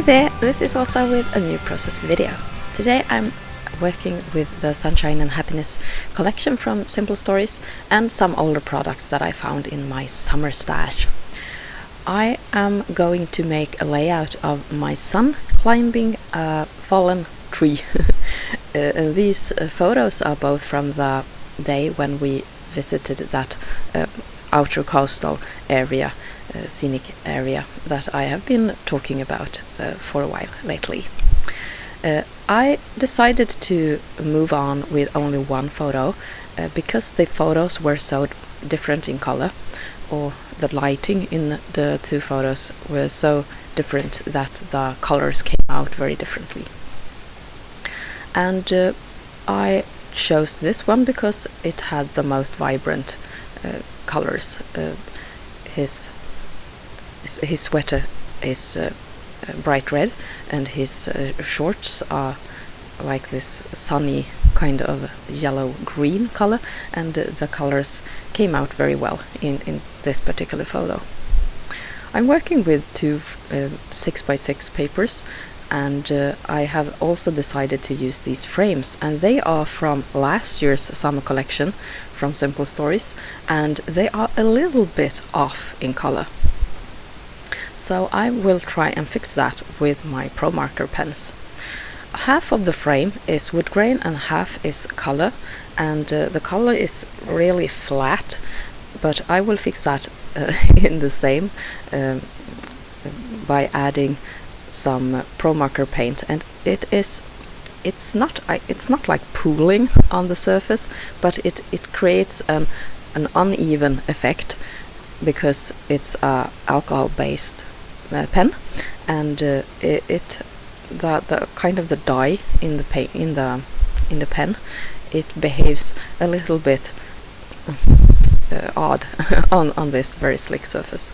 Hi there, this is also with a new process video. Today I'm working with the Sunshine and Happiness collection from Simple Stories and some older products that I found in my summer stash. I am going to make a layout of my son climbing a fallen tree. These photos are both from the day when we visited that outer coastal area, scenic area that I have been talking about for a while lately. I decided to move on with only one photo because the photos were so different in color, or the lighting in the two photos were so different that the colors came out very differently. And I chose this one because it had the most vibrant colors. His sweater is bright red, and his shorts are like this sunny kind of yellow-green color, and the colors came out very well in this particular photo. I'm working with two 6x6 papers, and I have also decided to use these frames, and they are from last year's summer collection from Simple Stories, and they are a little bit off in color. So I will try and fix that with my Pro Marker pens. Half of the frame is wood grain and half is color, and the color is really flat, but I will fix that in the same by adding some Pro Marker paint, and it's not like pooling on the surface, but it creates an uneven effect because it's a alcohol-based pen, and the kind of the dye in the pen, it behaves a little bit odd on this very slick surface.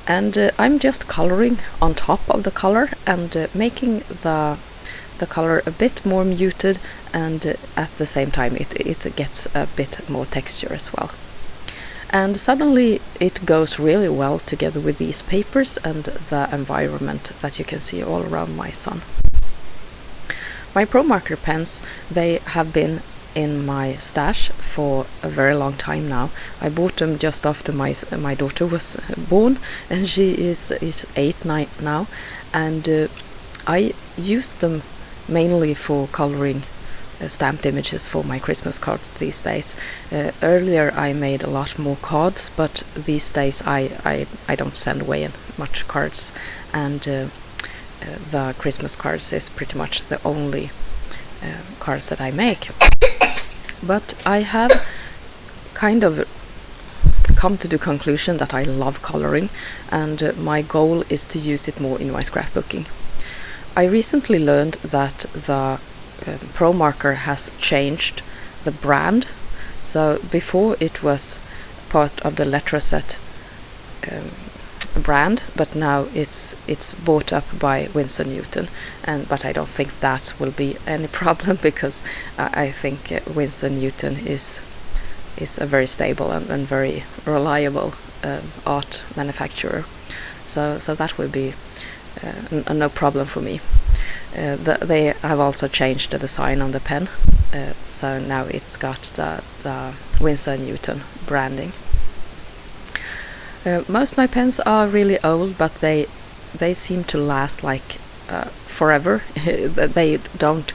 And I'm just coloring on top of the color and making the color a bit more muted, and at the same time it gets a bit more texture as well. And suddenly it goes really well together with these papers and the environment that you can see all around my son. My Pro Marker pens, they have been in my stash for a very long time now. I bought them just after my daughter was born, and she is 8 now, and I use them mainly for coloring stamped images for my Christmas cards these days. Earlier I made a lot more cards, but these days I don't send away much cards, and the Christmas cards is pretty much the only cards that I make. But I have kind of come to the conclusion that I love coloring, and my goal is to use it more in my scrapbooking. I recently learned that the Pro Marker has changed the brand. So before it was part of the Klättra set brand, but now it's bought up by Winsor Newton, but I don't think that will be any problem, because I think Winsor Newton is a very stable and very reliable art manufacturer, so that will be no problem for me. They have also changed the design on the pen, so now it's got the Winsor Newton branding. Most of my pens are really old, but they seem to last like forever. They don't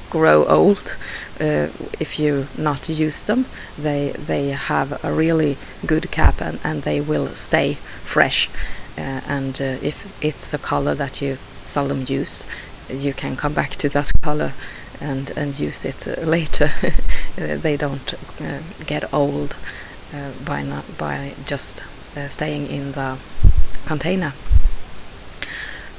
grow old if you not use them. They have a really good cap, and they will stay fresh. And if it's a color that you seldom use, you can come back to that color and use it later. They don't get old by just staying in the container.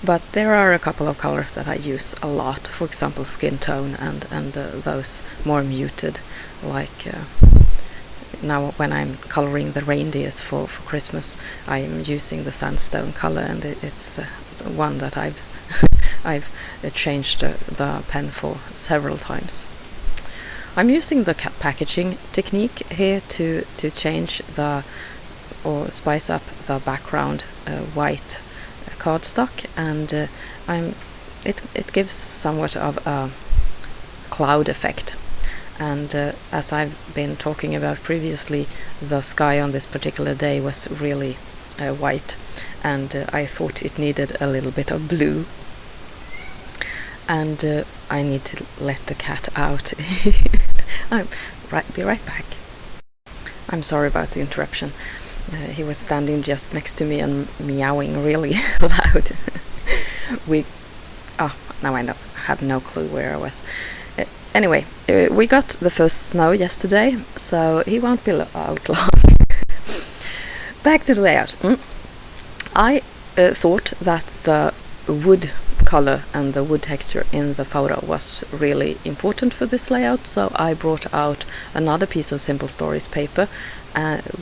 But there are a couple of colors that I use a lot, for example skin tone and those more muted, like now when I'm coloring the reindeers for Christmas, I'm using the sandstone color, and it's one that I've changed the pen for several times. I'm using the packaging technique here to change or spice up the background white cardstock, and it gives somewhat of a cloud effect. And as I've been talking about previously, the sky on this particular day was really white, and I thought it needed a little bit of blue. And I need to let the cat out. Be right back. I'm sorry about the interruption. He was standing just next to me and meowing really loud. Now I have no clue where I was. Anyway, we got the first snow yesterday, so he won't be out long. Back to the layout. I thought that the wood color and the wood texture in the photo was really important for this layout, so I brought out another piece of Simple Stories paper,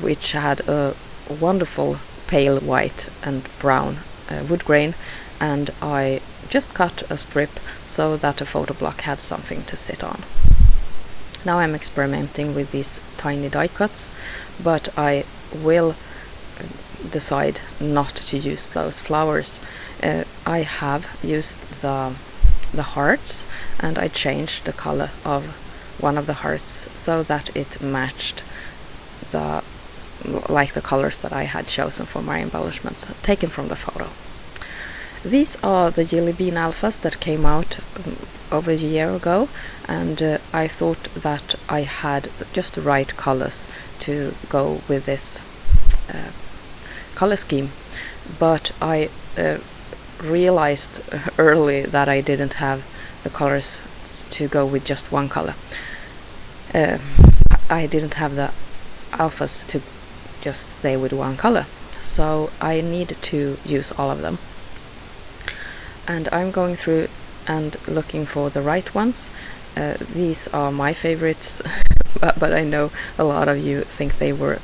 which had a wonderful pale white and brown wood grain, and I just cut a strip so that the photo block had something to sit on. Now I'm experimenting with these tiny die cuts, but I will decide not to use those flowers. I have used the hearts, and I changed the color of one of the hearts so that it matched the colors that I had chosen for my embellishments taken from the photo. These are the Jelly Bean Alphas that came out over a year ago, and I thought that I had just the right colors to go with this color scheme, but I realized early that I didn't have the colors to go with just one color. I didn't have the alphas to just stay with one color, so I needed to use all of them. And I'm going through and looking for the right ones. These are my favorites, but I know a lot of you think they were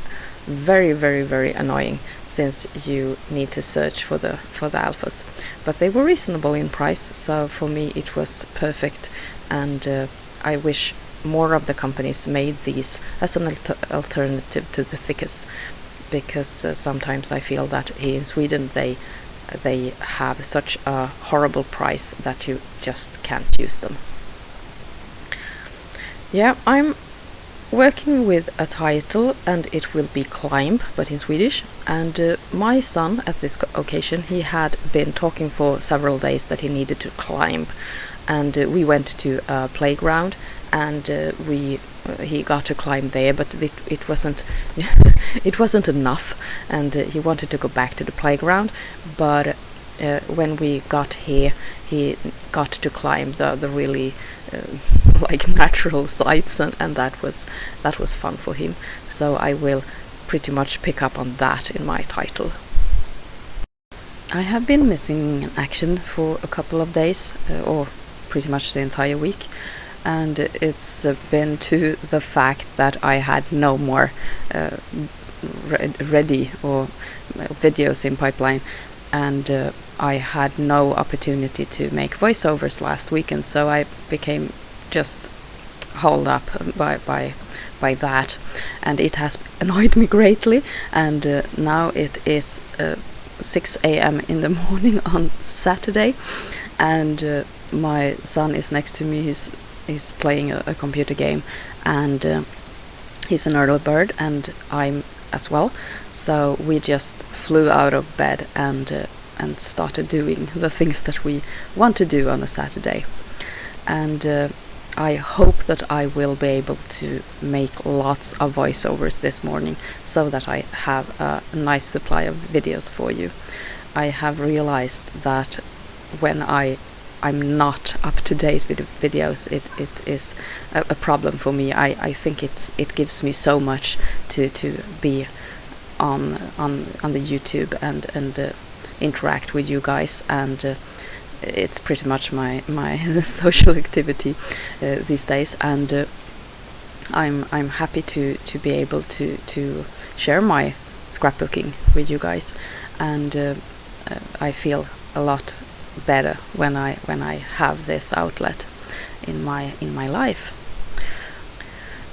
very, very, very annoying, since you need to search for the alphas. But they were reasonable in price, so for me it was perfect, and I wish more of the companies made these as an alternative to the thickest, because sometimes I feel that here in Sweden they have such a horrible price that you just can't use them. Yeah, I'm working with a title, and it will be Climb, but in Swedish. And my son, at this occasion, he had been talking for several days that he needed to climb, and we went to a playground, and he got to climb there, but it wasn't it wasn't enough, and he wanted to go back to the playground. But when we got here, he got to climb the really natural sights, and that was fun for him. So I will pretty much pick up on that in my title. I have been missing action for a couple of days, or pretty much the entire week, and it's been to the fact that I had no more ready or videos in pipeline, and I had no opportunity to make voiceovers last weekend, so I became just hauled up by that, and it has annoyed me greatly. And now it is 6 a.m. in the morning on Saturday, and my son is next to me. He's playing a computer game, and he's an early bird, and I'm as well. So we just flew out of bed and started doing the things that we want to do on a Saturday. And I hope that I will be able to make lots of voiceovers this morning, so that I have a nice supply of videos for you. I have realized that when I'm not up to date with the videos, it is a problem for me. I think it gives me so much to be on the YouTube and interact with you guys, and it's pretty much my social activity these days, and I'm happy to be able to share my scrapbooking with you guys, and I feel a lot better when I have this outlet in my life.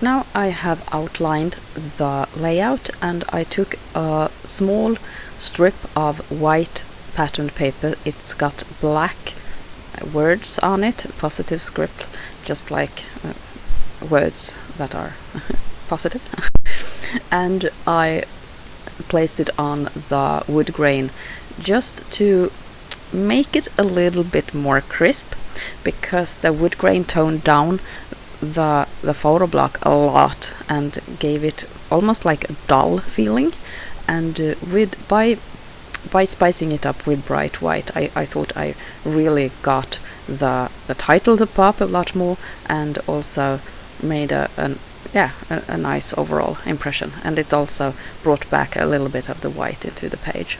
Now I have outlined the layout, and I took a small strip of white patterned paper. It's got black words on it, positive script, just like words that are positive. And I placed it on the wood grain just to make it a little bit more crisp, because the wood grain toned down the photo block a lot and gave it almost like a dull feeling. And by spicing it up with bright white, I thought I really got the title to pop a lot more, and also made a nice overall impression. And it also brought back a little bit of the white into the page.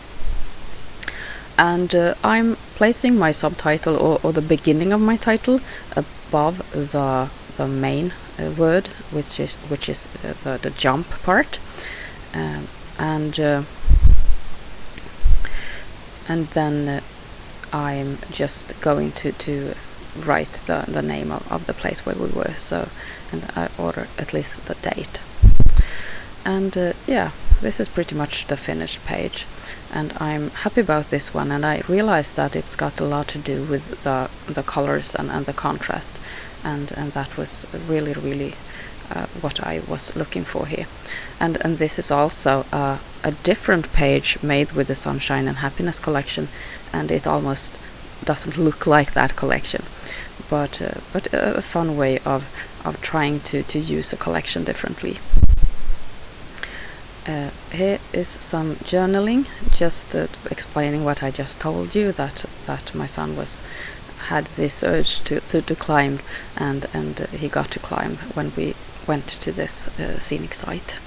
And I'm placing my subtitle or the beginning of my title above the main word, which is the jump part, and then I'm just going to write the name of the place where we were, or at least the date. And yeah, this is pretty much the finished page, and I'm happy about this one. And I realized that it's got a lot to do with the colors and the contrast, and that was really what I was looking for here. And this is also a different page made with the Sunshine and Happiness collection, and it almost doesn't look like that collection, but a fun way of trying to use a collection differently. Here is some journaling, just explaining what I just told you, that my son had this urge to climb, and he got to climb when we went to this scenic site.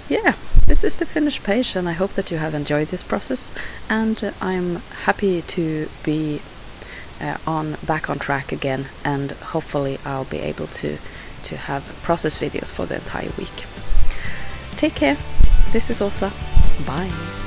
Yeah, this is the finished page, and I hope that you have enjoyed this process, and I'm happy to be back on track again, and hopefully I'll be able to have process videos for the entire week. Take care. This is Åsa. Bye.